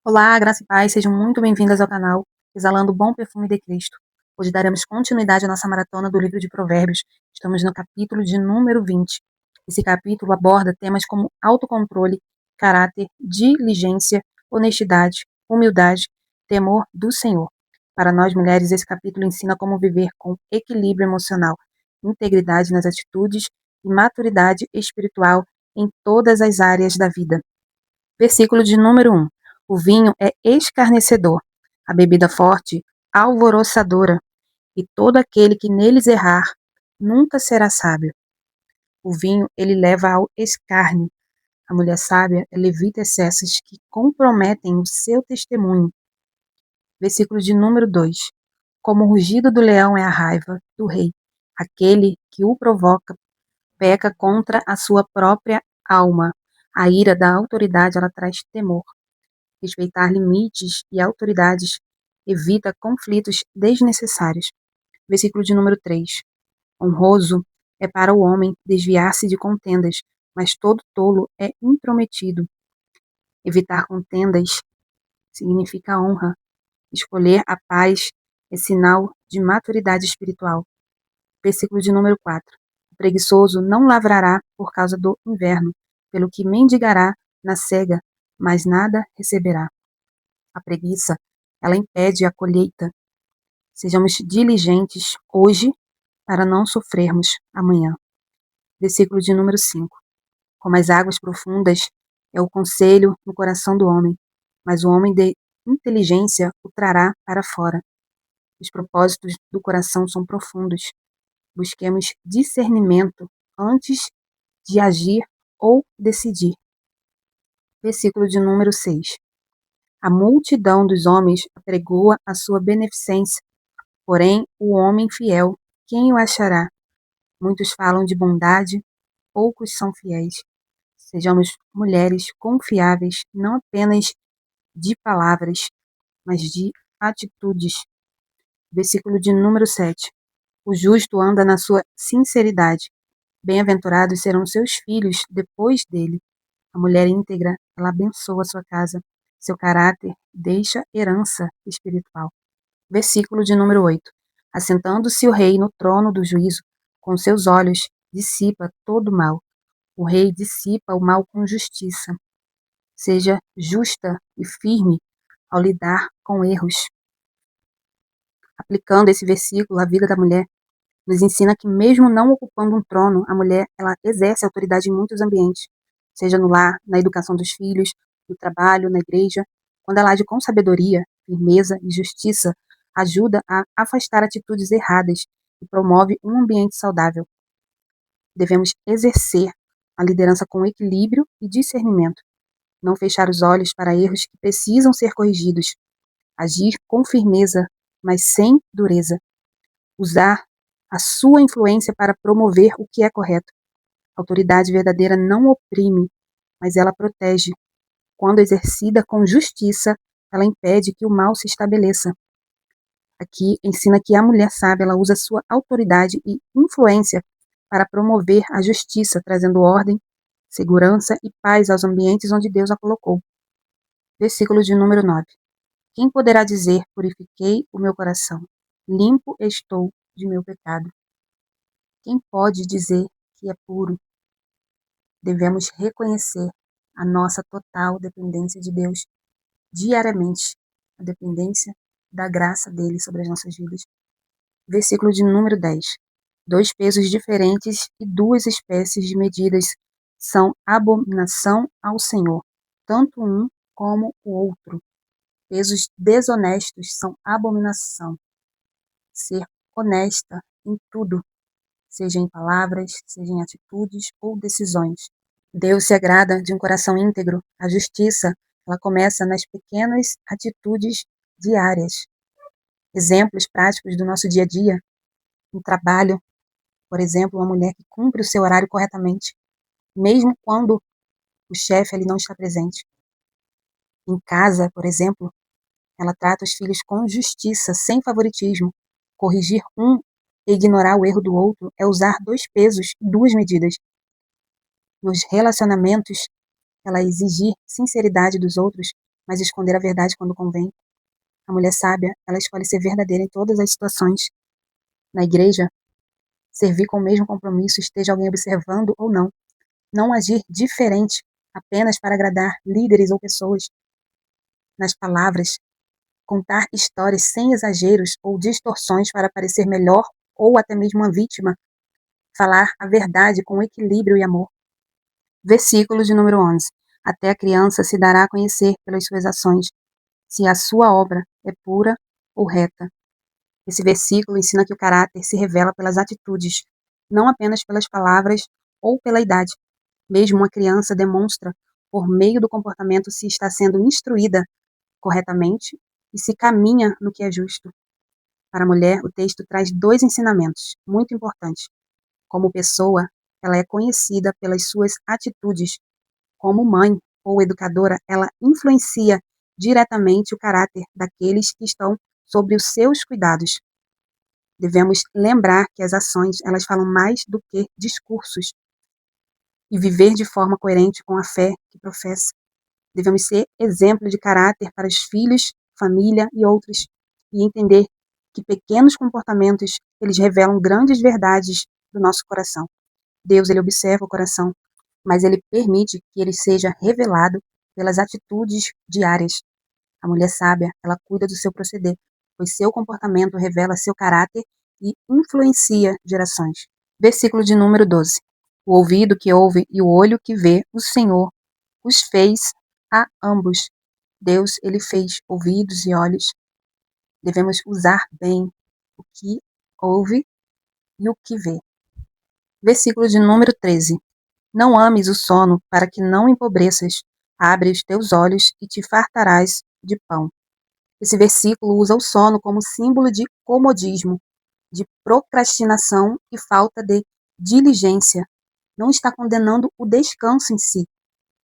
Olá, graça e paz, sejam muito bem-vindas ao canal Exalando o Bom Perfume de Cristo. Hoje daremos continuidade à nossa maratona do livro de Provérbios. Estamos no capítulo de número 20. Esse capítulo aborda temas como autocontrole, caráter, diligência, honestidade, humildade, temor do Senhor. Para nós mulheres, esse capítulo ensina como viver com equilíbrio emocional, integridade nas atitudes e maturidade espiritual em todas as áreas da vida. Versículo de número 1. O vinho é escarnecedor, a bebida forte, alvoroçadora, e todo aquele que neles errar nunca será sábio. O vinho, ele leva ao escárnio. A mulher sábia, ela evita excessos que comprometem o seu testemunho. Versículo de número 2. Como o rugido do leão é a raiva do rei, aquele que o provoca peca contra a sua própria alma. A ira da autoridade, ela traz temor. Respeitar limites e autoridades evita conflitos desnecessários. Versículo de número 3. Honroso é para o homem desviar-se de contendas, mas todo tolo é intrometido. Evitar contendas significa honra. Escolher a paz é sinal de maturidade espiritual. Versículo de número 4. O preguiçoso não lavrará por causa do inverno, pelo que mendigará na cega, mas nada receberá. A preguiça, ela impede a colheita. Sejamos diligentes hoje para não sofrermos amanhã. Versículo de número 5. Como as águas profundas é o conselho no coração do homem, mas o homem de inteligência o trará para fora. Os propósitos do coração são profundos. Busquemos discernimento antes de agir ou decidir. Versículo de número 6. A multidão dos homens apregoa a sua beneficência, porém o homem fiel, quem o achará? Muitos falam de bondade, poucos são fiéis. Sejamos mulheres confiáveis, não apenas de palavras, mas de atitudes. Versículo de número 7. O justo anda na sua sinceridade. Bem-aventurados serão seus filhos depois dele. A mulher íntegra, ela abençoa sua casa. Seu caráter deixa herança espiritual. Versículo de número 8. Assentando-se o rei no trono do juízo, com seus olhos dissipa todo o mal. O rei dissipa o mal com justiça. Seja justa e firme ao lidar com erros. Aplicando esse versículo à vida da mulher, nos ensina que mesmo não ocupando um trono, a mulher ela exerce autoridade em muitos ambientes, seja no lar, na educação dos filhos, no trabalho, na igreja. Quando ela age com sabedoria, firmeza e justiça, ajuda a afastar atitudes erradas e promove um ambiente saudável. Devemos exercer a liderança com equilíbrio e discernimento, não fechar os olhos para erros que precisam ser corrigidos, agir com firmeza, mas sem dureza, usar a sua influência para promover o que é correto. A autoridade verdadeira não oprime, mas ela protege. Quando exercida com justiça, ela impede que o mal se estabeleça. Aqui ensina que a mulher sábia ela usa sua autoridade e influência para promover a justiça, trazendo ordem, segurança e paz aos ambientes onde Deus a colocou. Versículo de número 9. Quem poderá dizer, purifiquei o meu coração, limpo estou de meu pecado? Quem pode dizer que é puro? Devemos reconhecer a nossa total dependência de Deus diariamente, a dependência da graça dele sobre as nossas vidas. Versículo de número 10. Dois pesos diferentes e duas espécies de medidas são abominação ao Senhor, tanto um como o outro. Pesos desonestos são abominação. Ser honesta em tudo, seja em palavras, seja em atitudes ou decisões. Deus se agrada de um coração íntegro. A justiça, ela começa nas pequenas atitudes diárias. Exemplos práticos do nosso dia a dia. No trabalho, por exemplo, uma mulher que cumpre o seu horário corretamente, mesmo quando o chefe ele não está presente. Em casa, por exemplo, ela trata os filhos com justiça, sem favoritismo. Corrigir um e ignorar o erro do outro é usar dois pesos e duas medidas. Nos relacionamentos, ela exigir sinceridade dos outros mas esconder a verdade quando convém. A mulher sábia, ela escolhe ser verdadeira em todas as situações. Na igreja, servir com o mesmo compromisso, esteja alguém observando ou não. Não agir diferente apenas para agradar líderes ou pessoas. Nas palavras, contar histórias sem exageros ou distorções para parecer melhor ou até mesmo uma vítima. Falar a verdade com equilíbrio e amor. Versículo de número 11. Até a criança se dará a conhecer pelas suas ações, se a sua obra é pura ou reta. Esse versículo ensina que o caráter se revela pelas atitudes, não apenas pelas palavras ou pela idade. Mesmo uma criança demonstra, por meio do comportamento, se está sendo instruída corretamente e se caminha no que é justo. Para a mulher, o texto traz dois ensinamentos muito importantes. Como pessoa, ela é conhecida pelas suas atitudes. Como mãe ou educadora, ela influencia diretamente o caráter daqueles que estão sob os seus cuidados. Devemos lembrar que as ações, elas falam mais do que discursos e viver de forma coerente com a fé que professa. Devemos ser exemplo de caráter para os filhos, família e outros e entender que pequenos comportamentos, eles revelam grandes verdades do nosso coração. Deus, ele observa o coração, mas ele permite que ele seja revelado pelas atitudes diárias. A mulher sábia, ela cuida do seu proceder, pois seu comportamento revela seu caráter e influencia gerações. Versículo de número 12. O ouvido que ouve e o olho que vê, o Senhor os fez a ambos. Deus, ele fez ouvidos e olhos. Devemos usar bem o que ouve e o que vê. Versículo de número 13. Não ames o sono para que não empobreças. Abre os teus olhos e te fartarás de pão. Esse versículo usa o sono como símbolo de comodismo, de procrastinação e falta de diligência. Não está condenando o descanso em si,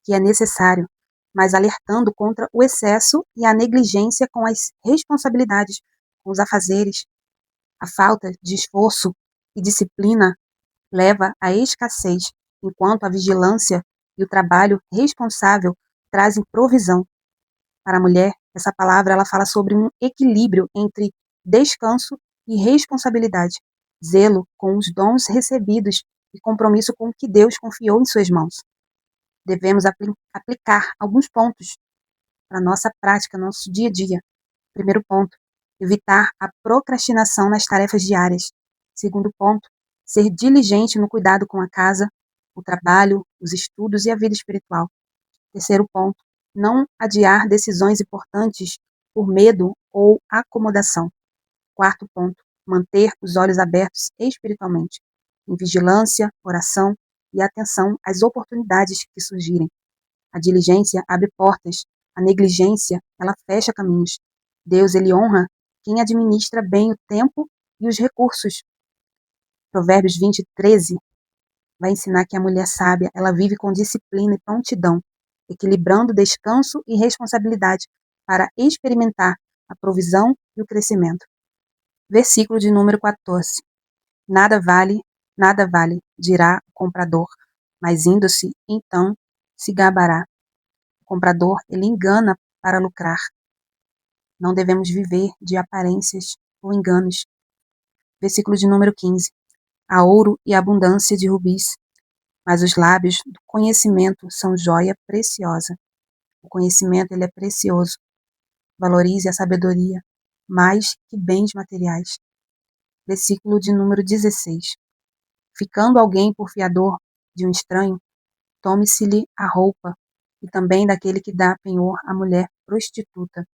que é necessário, mas alertando contra o excesso e a negligência com as responsabilidades, com os afazeres. A falta de esforço e disciplina leva à escassez, enquanto a vigilância e o trabalho responsável trazem provisão. Para a mulher, essa palavra ela fala sobre um equilíbrio entre descanso e responsabilidade, zelo com os dons recebidos e compromisso com o que Deus confiou em suas mãos. Devemos aplicar alguns pontos para a nossa prática, nosso dia a dia. Primeiro ponto, evitar a procrastinação nas tarefas diárias. Segundo ponto, ser diligente no cuidado com a casa, o trabalho, os estudos e a vida espiritual. Terceiro ponto, não adiar decisões importantes por medo ou acomodação. Quarto ponto, manter os olhos abertos espiritualmente, em vigilância, oração e atenção às oportunidades que surgirem. A diligência abre portas, a negligência, ela fecha caminhos. Deus, ele honra quem administra bem o tempo e os recursos. Provérbios 20:13 vai ensinar que a mulher sábia, ela vive com disciplina e prontidão, equilibrando descanso e responsabilidade para experimentar a provisão e o crescimento. Versículo de número 14. Nada vale, dirá o comprador, mas indo-se, então, se gabará. O comprador, ele engana para lucrar. Não devemos viver de aparências ou enganos. Versículo de número 15. Há ouro e abundância de rubis, mas os lábios do conhecimento são joia preciosa. O conhecimento, ele é precioso. Valorize a sabedoria mais que bens materiais. Versículo de número 16. Ficando alguém por fiador de um estranho, tome-se-lhe a roupa, e também daquele que dá penhor à mulher prostituta.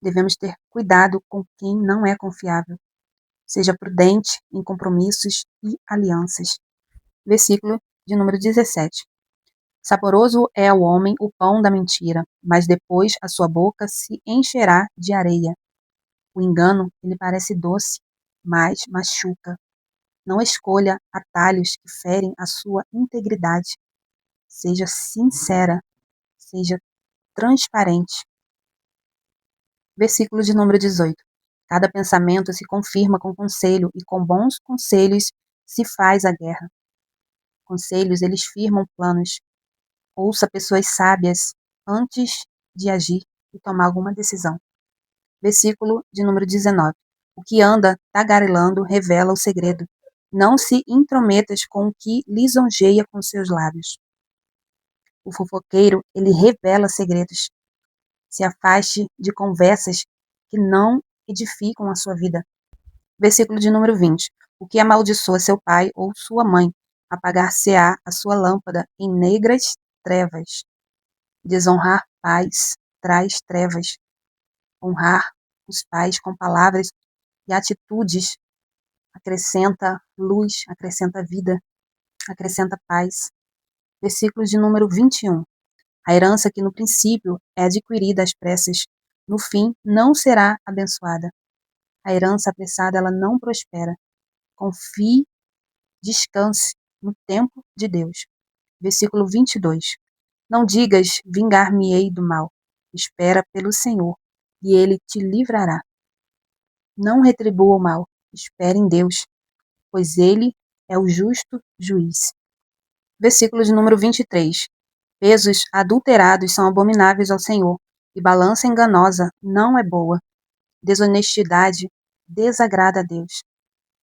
Devemos ter cuidado com quem não é confiável. Seja prudente em compromissos e alianças. Versículo de número 17. Saboroso é ao homem o pão da mentira, mas depois a sua boca se encherá de areia. O engano, ele parece doce, mas machuca. Não escolha atalhos que ferem a sua integridade. Seja sincera, seja transparente. Versículo de número 18. Cada pensamento se confirma com conselho, e com bons conselhos se faz a guerra. Conselhos, eles firmam planos. Ouça pessoas sábias antes de agir e tomar alguma decisão. Versículo de número 19. O que anda tagarelando revela o segredo. Não se intrometas com o que lisonjeia com seus lábios. O fofoqueiro, ele revela segredos. Se afaste de conversas que não edificam a sua vida. Versículo de número 20. O que amaldiçoa seu pai ou sua mãe, apagar-se-á a sua lâmpada em negras trevas. Desonrar pais traz trevas. Honrar os pais com palavras e atitudes acrescenta luz, acrescenta vida, acrescenta paz. Versículo de número 21. A herança que no princípio é adquirida às pressas, no fim não será abençoada. A herança apressada, ela não prospera. Confie, descanse no tempo de Deus. Versículo 22. Não digas, vingar-me-ei do mal. Espera pelo Senhor, e Ele te livrará. Não retribua o mal. Espere em Deus, pois Ele é o justo juiz. Versículo de número 23. Pesos adulterados são abomináveis ao Senhor, e balança enganosa não é boa. Desonestidade desagrada a Deus.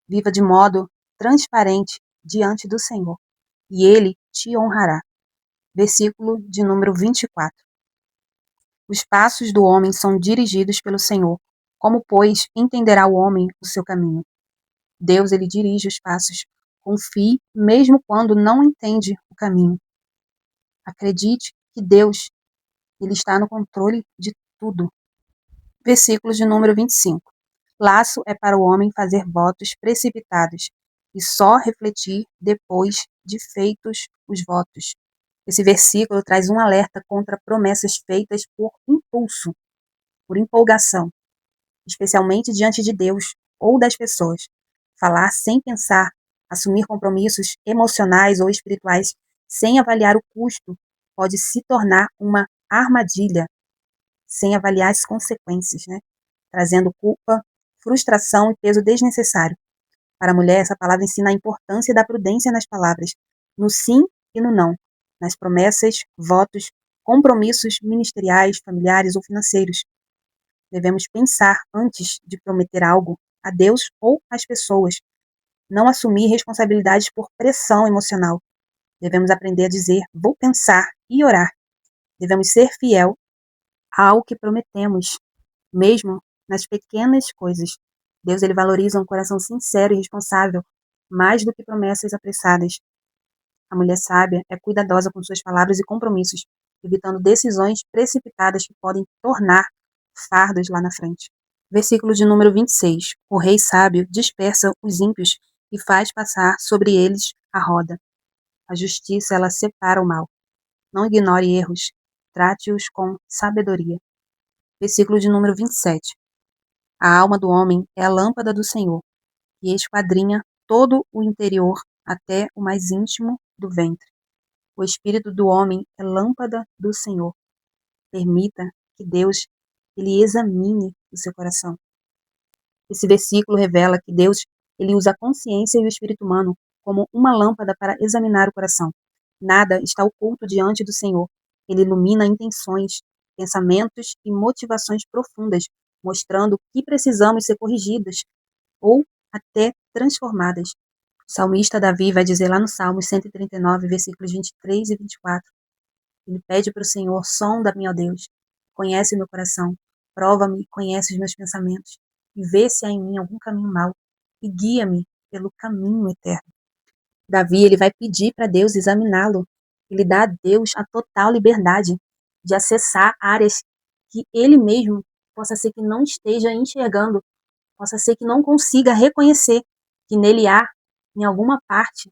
Viva de modo transparente diante do Senhor, e Ele te honrará. Versículo de número 24. Os passos do homem são dirigidos pelo Senhor. Como, pois, entenderá o homem o seu caminho? Deus, ele dirige os passos. Confie, mesmo quando não entende o caminho. Acredite que Deus, ele está no controle de tudo. Versículo de número 25. Laço é para o homem fazer votos precipitados e só refletir depois de feitos os votos. Esse versículo traz um alerta contra promessas feitas por impulso, por empolgação, especialmente diante de Deus ou das pessoas. Falar sem pensar, assumir compromissos emocionais ou espirituais sem avaliar o custo pode se tornar uma armadilha, sem avaliar as consequências, né? Trazendo culpa, frustração e peso desnecessário. Para a mulher, essa palavra ensina a importância da prudência nas palavras, no sim e no não, nas promessas, votos, compromissos ministeriais, familiares ou financeiros. Devemos pensar antes de prometer algo a Deus ou às pessoas. Não assumir responsabilidades por pressão emocional. Devemos aprender a dizer, vou pensar e orar. Devemos ser fiel ao que prometemos, mesmo nas pequenas coisas. Deus, ele valoriza um coração sincero e responsável, mais do que promessas apressadas. A mulher sábia é cuidadosa com suas palavras e compromissos, evitando decisões precipitadas que podem tornar fardos lá na frente. Versículo de número 26. O rei sábio dispersa os ímpios e faz passar sobre eles a roda. A justiça, ela separa o mal. Não ignore erros, trate-os com sabedoria. Versículo de número 27. A alma do homem é a lâmpada do Senhor, e esquadrinha todo o interior até o mais íntimo do ventre. O espírito do homem é lâmpada do Senhor. Permita que Deus, ele examine o seu coração. Esse versículo revela que Deus, ele usa a consciência e o espírito humano como uma lâmpada para examinar o coração. Nada está oculto diante do Senhor. Ele ilumina intenções, pensamentos e motivações profundas, mostrando que precisamos ser corrigidas ou até transformadas. O salmista Davi vai dizer lá no Salmo 139, versículos 23 e 24. Ele pede para o Senhor, sonda minha, ó Deus, conhece o meu coração, prova-me, conhece os meus pensamentos, e vê se há em mim algum caminho mau, e guia-me pelo caminho eterno. Davi, ele vai pedir para Deus examiná-lo. Ele dá a Deus a total liberdade de acessar áreas que ele mesmo possa ser que não esteja enxergando, possa ser que não consiga reconhecer que nele há, em alguma parte,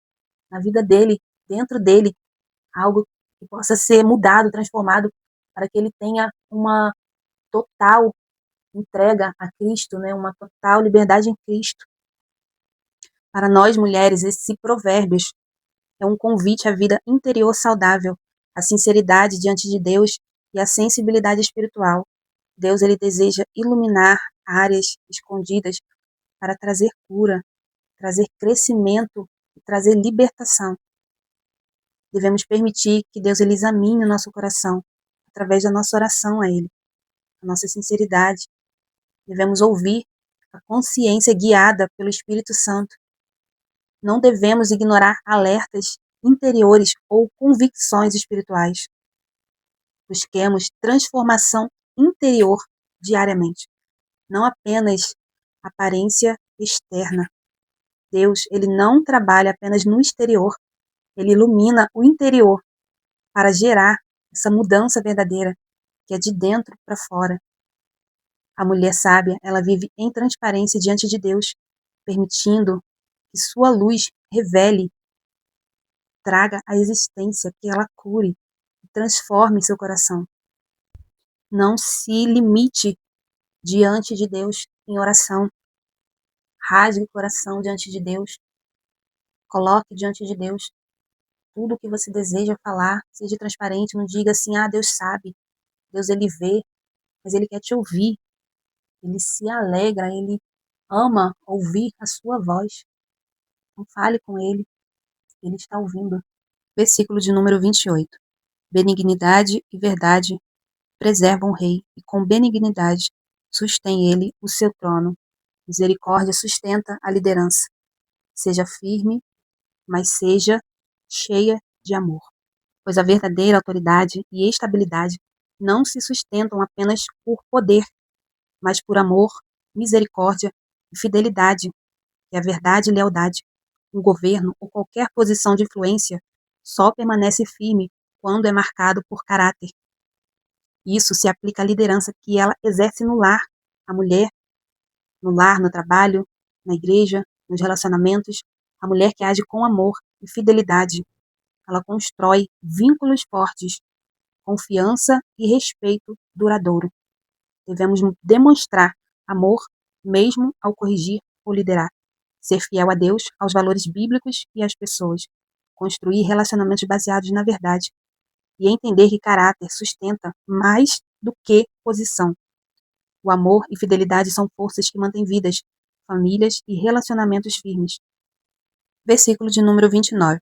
na vida dele, dentro dele, algo que possa ser mudado, transformado, para que ele tenha uma total entrega a Cristo, né? Uma total liberdade em Cristo. Para nós mulheres, esse Provérbios é um convite à vida interior saudável, à sinceridade diante de Deus e à sensibilidade espiritual. Deus, ele deseja iluminar áreas escondidas para trazer cura, trazer crescimento e trazer libertação. Devemos permitir que Deus, ele examine o nosso coração, através da nossa oração a Ele, a nossa sinceridade. Devemos ouvir a consciência guiada pelo Espírito Santo. Não devemos ignorar alertas interiores ou convicções espirituais. Busquemos transformação interior diariamente, não apenas aparência externa. Deus, ele não trabalha apenas no exterior, ele ilumina o interior para gerar essa mudança verdadeira que é de dentro para fora. A mulher sábia, ela vive em transparência diante de Deus, permitindo que sua luz revele, traga à existência, que ela cure e transforme seu coração. Não se limite diante de Deus em oração. Rasgue o coração diante de Deus. Coloque diante de Deus tudo o que você deseja falar. Seja transparente, não diga assim, Deus sabe, Deus ele vê, mas ele quer te ouvir. Ele se alegra, ele ama ouvir a sua voz. Então fale com ele, ele está ouvindo. Versículo de número 28. Benignidade e verdade preservam o rei, e com benignidade sustém ele o seu trono. Misericórdia sustenta a liderança. Seja firme, mas seja cheia de amor. Pois a verdadeira autoridade e estabilidade não se sustentam apenas por poder, mas por amor, misericórdia e fidelidade, que é a verdade e lealdade. Um governo ou qualquer posição de influência só permanece firme quando é marcado por caráter. Isso se aplica à liderança que ela exerce no lar, a mulher, no lar, no trabalho, na igreja, nos relacionamentos, a mulher que age com amor e fidelidade. Ela constrói vínculos fortes, confiança e respeito duradouro. Devemos demonstrar amor mesmo ao corrigir ou liderar. Ser fiel a Deus, aos valores bíblicos e às pessoas. Construir relacionamentos baseados na verdade. E entender que caráter sustenta mais do que posição. O amor e fidelidade são forças que mantêm vidas, famílias e relacionamentos firmes. Versículo de número 29.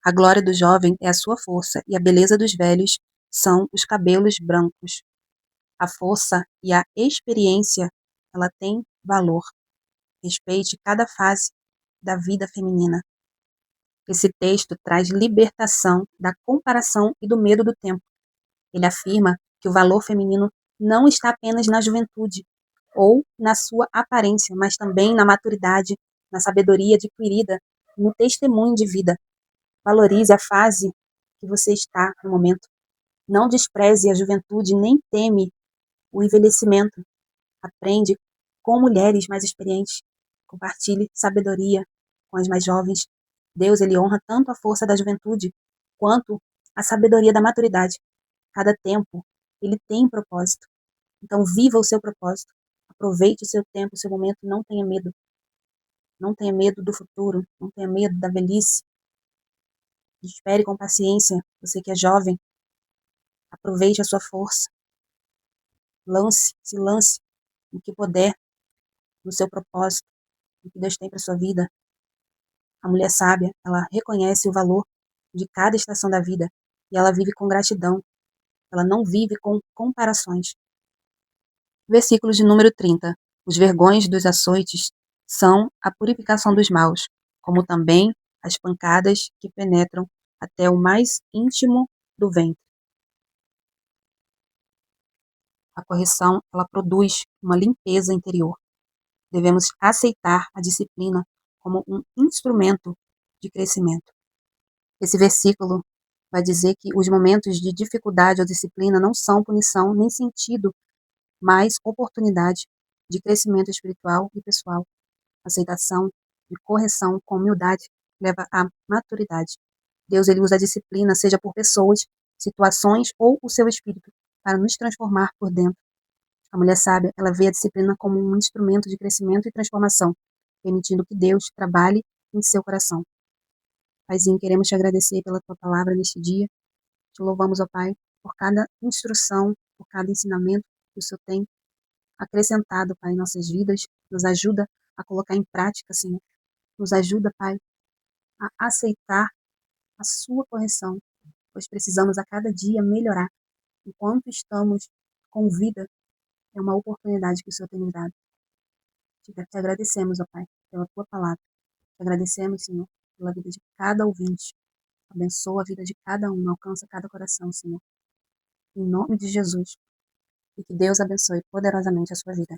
A glória do jovem é a sua força, e a beleza dos velhos são os cabelos brancos. A força e a experiência, ela tem valor. Respeite cada fase da vida feminina. Esse texto traz libertação da comparação e do medo do tempo. Ele afirma que o valor feminino não está apenas na juventude ou na sua aparência, mas também na maturidade, na sabedoria adquirida, no testemunho de vida. Valorize a fase que você está no momento. Não despreze a juventude, nem teme o envelhecimento. Aprende com mulheres mais experientes. Compartilhe sabedoria com as mais jovens. Deus, ele honra tanto a força da juventude quanto a sabedoria da maturidade. Cada tempo, ele tem propósito. Então, viva o seu propósito. Aproveite o seu tempo, o seu momento. Não tenha medo. Não tenha medo do futuro. Não tenha medo da velhice. Espere com paciência. Você que é jovem, aproveite a sua força. Se lance no que puder, no seu propósito, no que Deus tem para sua vida. A mulher sábia, ela reconhece o valor de cada estação da vida e ela vive com gratidão. Ela não vive com comparações. Versículo de número 30. Os vergões dos açoites são a purificação dos maus, como também as pancadas que penetram até o mais íntimo do ventre. A correção, ela produz uma limpeza interior. Devemos aceitar a disciplina como um instrumento de crescimento. Esse versículo vai dizer que os momentos de dificuldade ou disciplina não são punição nem sentido, mas oportunidade de crescimento espiritual e pessoal. Aceitação e correção com humildade leva à maturidade. Deus, ele usa a disciplina, seja por pessoas, situações ou o seu espírito, para nos transformar por dentro. A mulher sábia, ela vê a disciplina como um instrumento de crescimento e transformação, permitindo que Deus trabalhe em seu coração. Paizinho, queremos te agradecer pela tua palavra neste dia. Te louvamos, ó Pai, por cada instrução, por cada ensinamento que o Senhor tem acrescentado, Pai, em nossas vidas. Nos ajuda a colocar em prática, Senhor. Nos ajuda, Pai, a aceitar a sua correção, pois precisamos a cada dia melhorar. Enquanto estamos com vida, é uma oportunidade que o Senhor tem nos dado. Te agradecemos, ó Pai, pela tua palavra. Te agradecemos, Senhor, pela vida de cada ouvinte. Abençoa a vida de cada um, alcança cada coração, Senhor. Em nome de Jesus. E que Deus abençoe poderosamente a sua vida.